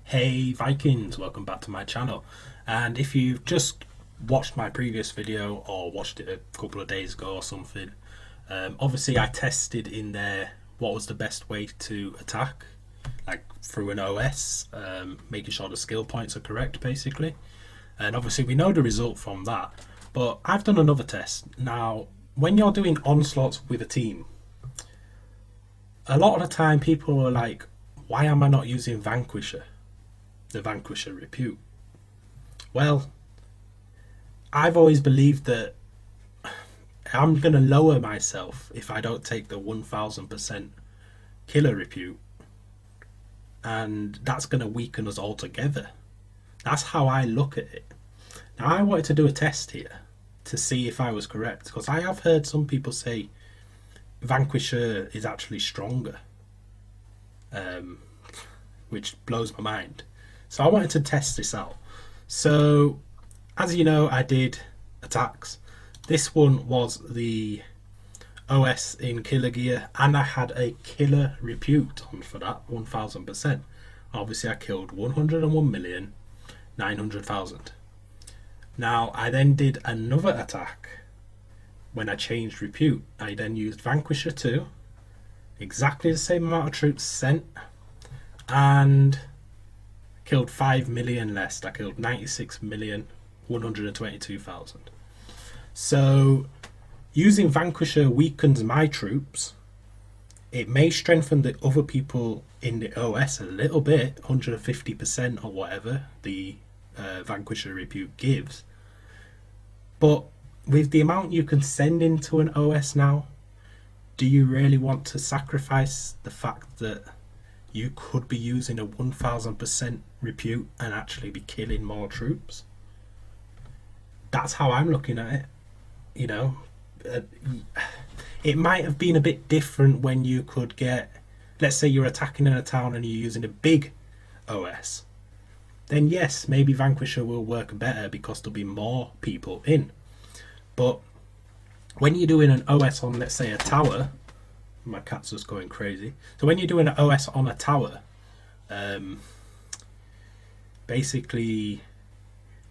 Hey Vikings, welcome back to my channel. And if you've just watched my previous video or watched it a couple of days ago or something, obviously I tested in there what was the best way to attack, like through an OS, making sure the skill points are correct basically. And obviously we know the result from that, but I've done another test. Now, when you're doing onslaughts with a team, a lot of the time people are like, why am I not using Vanquisher? The Vanquisher repute. Well, I've always believed that I'm going to lower myself if I don't take the 1000% killer repute, and that's going to weaken us altogether. That's how I look at it. Now, I wanted to do a test here to see if I was correct, because I have heard some people say Vanquisher is actually stronger, which blows my mind. So I wanted to test this out. So, as you know, I did attacks. This one was the OS in Killer Gear, and I had a killer repute on for that 1000%. Obviously, I killed 101,900,000. Now, I then did another attack when I changed repute. I then used Vanquisher 2, exactly the same amount of troops sent, and killed 5 million less. I killed 96,122,000. So using Vanquisher weakens my troops. It may strengthen the other people in the OS a little bit, 150% or whatever the Vanquisher repute gives. But with the amount you can send into an OS now, do you really want to sacrifice the fact that you could be using a 1000% repute and actually be killing more troops? That's how I'm looking at it. You know, it might have been a bit different when you could get, let's say you're attacking in a town and you're using a big OS. Then yes, maybe Vanquisher will work better because there'll be more people in. But when you're doing an OS on, let's say, a tower, my cat's just going crazy. So when you're doing an OS on a tower, basically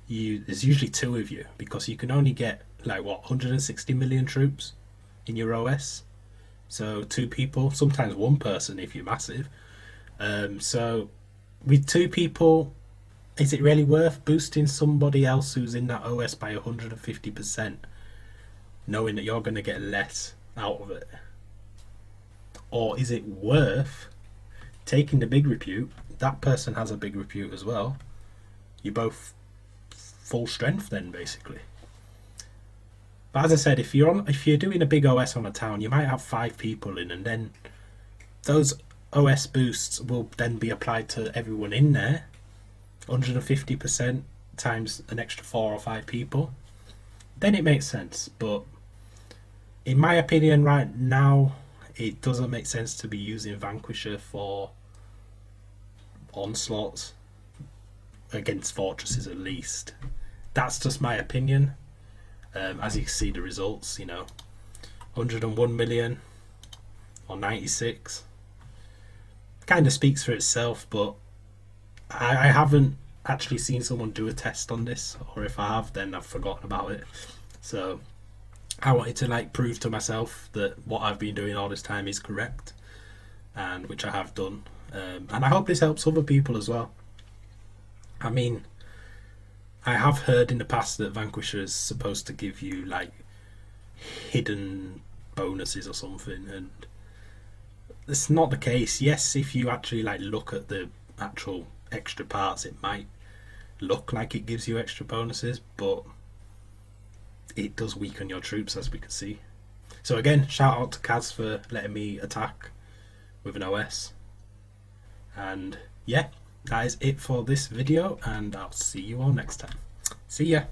there's usually two of you, because you can only get like 160 million troops in your OS. So two people, sometimes one person if you're massive. So with two people, is it really worth boosting somebody else who's in that OS by 150%, knowing that you're going to get less out of it? Or is it worth taking the big repute? That person has a big repute as well. You're both full strength then, basically. But as I said, if you're doing a big OS on a town, you might have 5 people in, and then those OS boosts will then be applied to everyone in there. 150% times an extra 4 or 5 people. Then it makes sense. But in my opinion, right now, it doesn't make sense to be using Vanquisher for onslaughts against fortresses, at least. That's just my opinion. As you can see the results, 101 million or 96 kind of speaks for itself. But I haven't actually seen someone do a test on this, or if I have, then I've forgotten about it. So I wanted to prove to myself that what I've been doing all this time is correct, and which I have done. And I hope this helps other people as well. I mean, I have heard in the past that Vanquisher is supposed to give you hidden bonuses or something, and it's not the case. Yes, if you actually look at the actual extra parts, it might look like it gives you extra bonuses, but it does weaken your troops, as we can see. So again, shout out to Kaz for letting me attack with an OS. And yeah, that is it for this video, and I'll see you all next time. See ya.